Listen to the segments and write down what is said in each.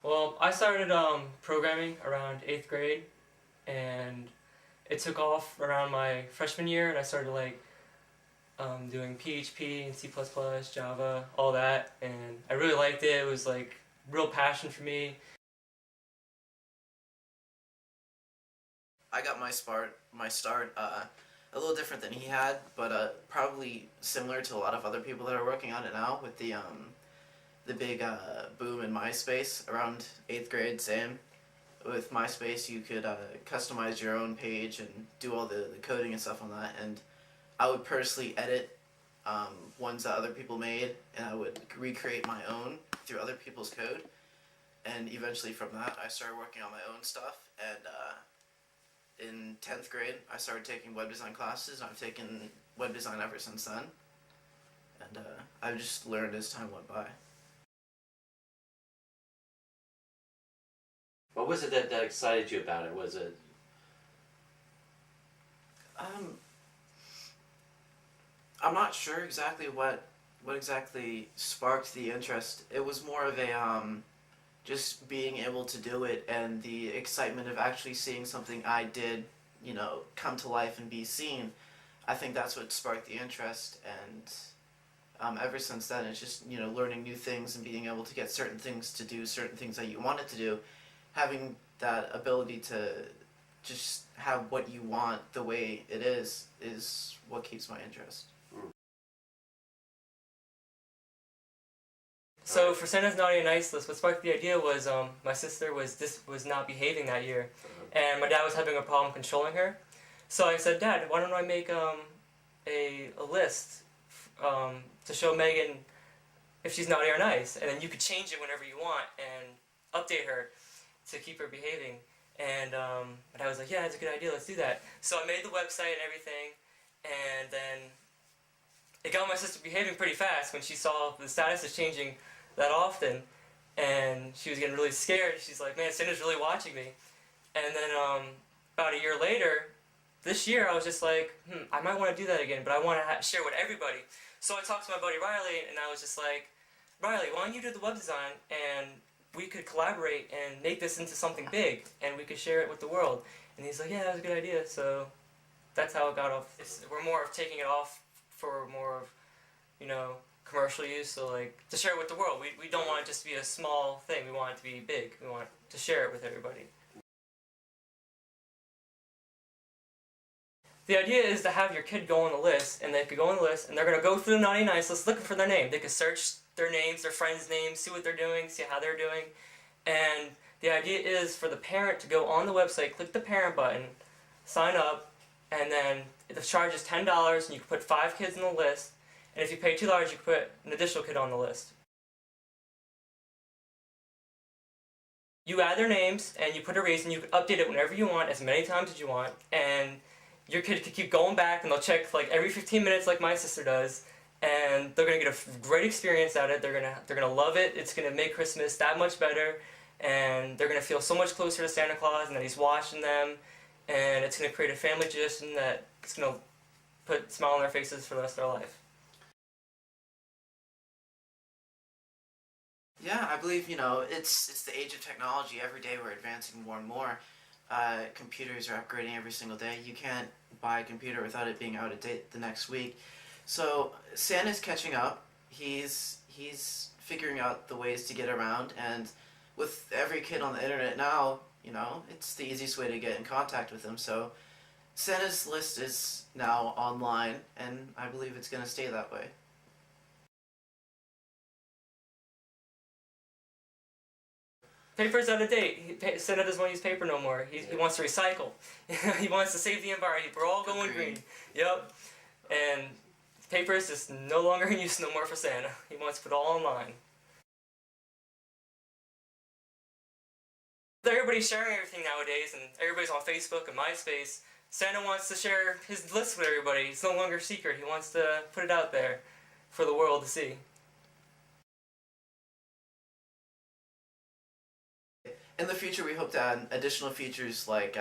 Well, I started programming around 8th grade, and it took off around my freshman year, and I started doing PHP and C++, Java, all that, and I really liked it. It was like real passion for me. I got my start a little different than he had, but probably similar to a lot of other people that are working on it now with the big boom in MySpace around 8th grade. Same with MySpace, you could customize your own page and do all the coding and stuff on that. And I would personally edit ones that other people made, and I would recreate my own through other people's code. And eventually, from that, I started working on my own stuff. And in 10th grade, I started taking web design classes, and I've taken web design ever since then. And I've just learned as time went by. What was it that excited you about it? Was it Um, I'm not sure exactly what exactly sparked the interest. It was more of a just being able to do it and the excitement of actually seeing something I did, come to life and be seen. I think that's what sparked the interest, and ever since then, it's just learning new things and being able to get certain things to do, certain things that you wanted to do, having that ability to just have what you want the way it is what keeps my interest. So for Santa's Naughty and Nice list, what sparked the idea was my sister was not behaving that year, and my dad was having a problem controlling her. So I said, Dad, why don't I make a list to show Megan if she's naughty or nice, and then you could change it whenever you want and update her to keep her behaving. And I was like, yeah, that's a good idea, let's do that. So I made the website and everything, and then it got my sister behaving pretty fast when she saw the status is changing that often, and she was getting really scared. She's like, man, Santa's really watching me. And then about a year later, this year, I was just like, I might want to do that again, but I want to share with everybody. So I talked to my buddy Riley, and I was just like, Riley, why don't you do the web design, and we could collaborate and make this into something big, and we could share it with the world. And he's like, yeah, that was a good idea. So that's how it got off. We're more of taking it off for more of, commercial use, so like to share it with the world. We don't want it just to be a small thing, we want it to be big. We want to share it with everybody. The idea is to have your kid go on the list, and they could go on the list, and they're going to go through the naughty nice list looking for their name. They could search their names, their friends' names, see what they're doing, see how they're doing. And the idea is for the parent to go on the website, click the parent button, sign up, and then the charge is $10, and you can put 5 kids on the list. And if you pay $2, you can put an additional kid on the list. You add their names, and you put a reason. You can update it whenever you want, as many times as you want, and your kid can keep going back, and they'll check like every 15 minutes like my sister does, and they're going to get a great experience out of it. They're gonna love it. It's going to make Christmas that much better, and they're going to feel so much closer to Santa Claus and that he's watching them, and it's going to create a family tradition that it's going to put a smile on their faces for the rest of their life. Yeah, I believe, it's the age of technology. Every day we're advancing more and more. Computers are upgrading every single day. You can't buy a computer without it being out of date the next week. So Santa's catching up. He's figuring out the ways to get around, and with every kid on the internet now, it's the easiest way to get in contact with him. So Santa's list is now online, and I believe it's going to stay that way. Paper's out of date. Santa doesn't want to use paper no more. He wants to recycle. He wants to save the environment. We're all going green. Yep. And paper is just no longer in use no more for Santa. He wants to put it all online. Everybody's sharing everything nowadays, and everybody's on Facebook and MySpace. Santa wants to share his list with everybody. It's no longer a secret. He wants to put it out there for the world to see. In the future, we hope to add additional features like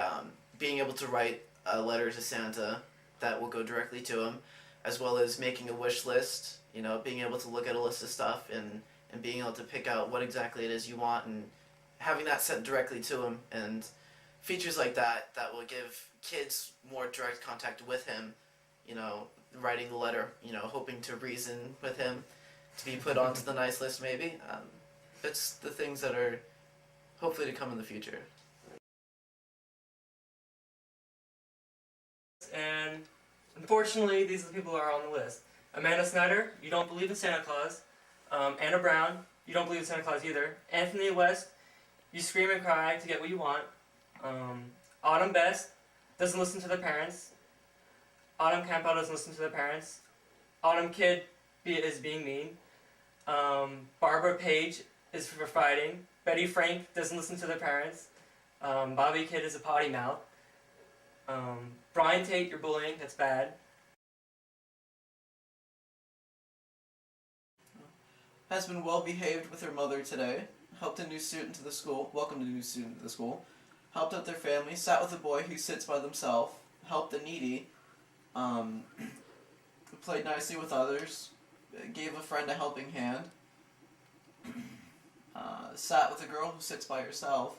being able to write a letter to Santa that will go directly to him, as well as making a wish list, being able to look at a list of stuff and being able to pick out what exactly it is you want and having that sent directly to him, and features like that that will give kids more direct contact with him, you know, writing the letter, you know, hoping to reason with him, to be put onto the nice list maybe. It's the things that are hopefully to come in the future. And unfortunately, these are the people who are on the list. Amanda Snyder, you don't believe in Santa Claus. Anna Brown, you don't believe in Santa Claus either. Anthony West, you scream and cry to get what you want. Autumn Best doesn't listen to their parents. Autumn Campbell doesn't listen to their parents. Autumn Kid is being mean. Barbara Page is for fighting. Betty Frank doesn't listen to their parents. Bobby Kid is a potty mouth. Brian Tate, you're bullying, that's bad. Has been well behaved with her mother today. Helped a new student to the school. Welcomed a new student to the school. Helped out their family. Sat with a boy who sits by themselves. Helped the needy. Played nicely with others. Gave a friend a helping hand. Sat with a girl who sits by herself.